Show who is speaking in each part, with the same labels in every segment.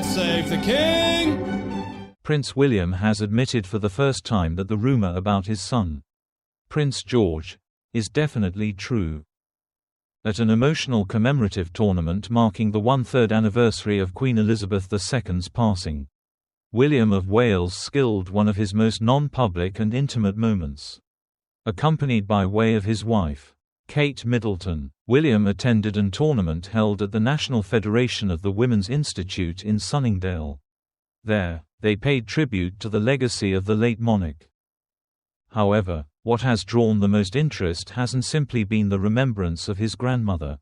Speaker 1: God save the King!
Speaker 2: Prince William has admitted for the first time that the rumor about his son, Prince George, is definitely true. At an emotional commemorative tournament marking the 1/3 anniversary of Queen Elizabeth II's passing, William of Wales skilled one of his most non-public and intimate moments. Accompanied by way of his wife, Kate Middleton, William attended an tournament held at the National Federation of the Women's Institute in Sunningdale. There, they paid tribute to the legacy of the late monarch. However, what has drawn the most interest hasn't simply been the remembrance of his grandmother,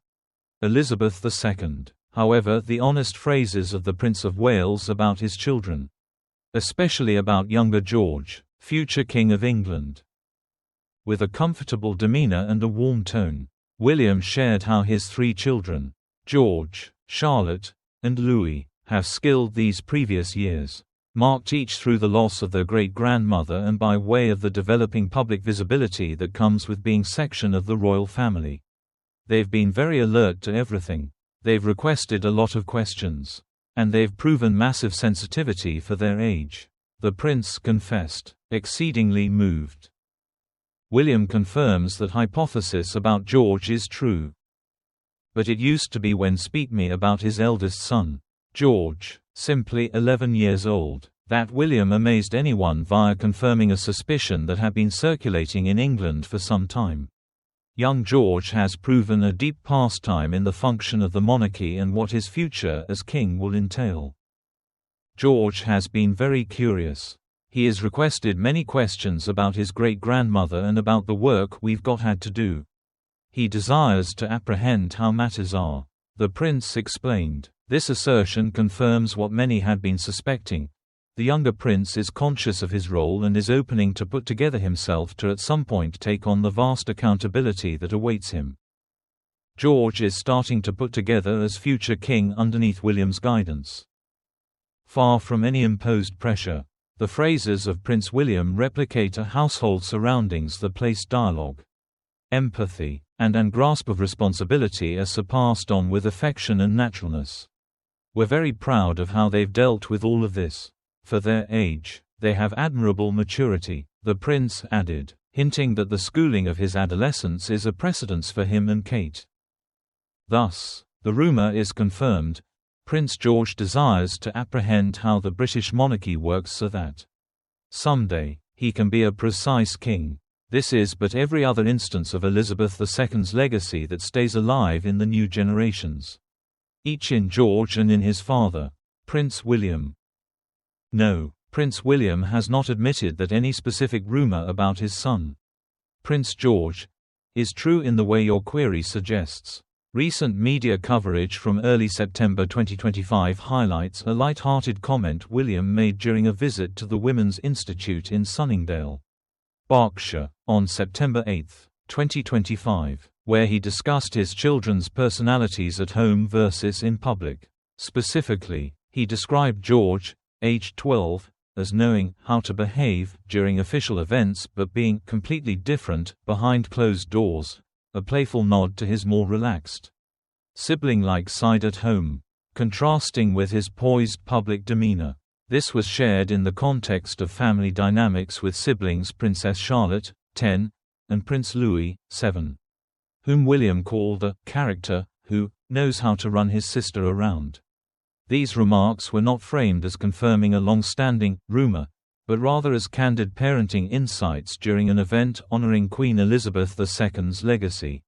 Speaker 2: Elizabeth II. However, the honest phrases of the Prince of Wales about his children, especially about younger George, future King of England. With a comfortable demeanor and a warm tone, William shared how his 3 children, George, Charlotte, and Louis, have skilled these previous years, marked each through the loss of their great-grandmother and by way of the developing public visibility that comes with being section of the royal family. They've been very alert to everything. They've requested a lot of questions. And they've proven massive sensitivity for their age. The prince confessed, exceedingly moved. William confirms that hypothesis about George is true. But it used to be when speak me about his eldest son, George, simply 11 years old, that William amazed anyone via confirming a suspicion that had been circulating in England for some time. Young George has proven a deep pastime in the function of the monarchy and what his future as king will entail. George has been very curious. He has requested many questions about his great-grandmother and about the work we've had to do. He desires to apprehend how matters are. The prince explained. This assertion confirms what many had been suspecting. The younger prince is conscious of his role and is opening to put together himself to at some point take on the vast accountability that awaits him. George is starting to put together as future king underneath William's guidance. Far from any imposed pressure, the phrases of Prince William replicate a household surroundings that place dialogue, empathy, and grasp of responsibility are surpassed on with affection and naturalness. We're very proud of how they've dealt with all of this. For their age, they have admirable maturity, the prince added, hinting that the schooling of his adolescence is a precedence for him and Kate. Thus, the rumor is confirmed. Prince George desires to apprehend how the British monarchy works so that someday, he can be a precise king. This is but every other instance of Elizabeth II's legacy that stays alive in the new generations. Each in George and in his father, Prince William. No, Prince William has not admitted that any specific rumor about his son, Prince George, is true in the way your query suggests. Recent media coverage from early September 2025 highlights a light-hearted comment William made during a visit to the Women's Institute in Sunningdale, Berkshire, on September 8, 2025, where he discussed his children's personalities at home versus in public. Specifically, he described George, aged 12, as knowing how to behave during official events but being completely different behind closed doors, a playful nod to his more relaxed, sibling-like side at home, contrasting with his poised public demeanor. This was shared in the context of family dynamics with siblings Princess Charlotte, 10, and Prince Louis, 7, whom William called a character who knows how to run his sister around. These remarks were not framed as confirming a long-standing rumor, but rather as candid parenting insights during an event honoring Queen Elizabeth II's legacy.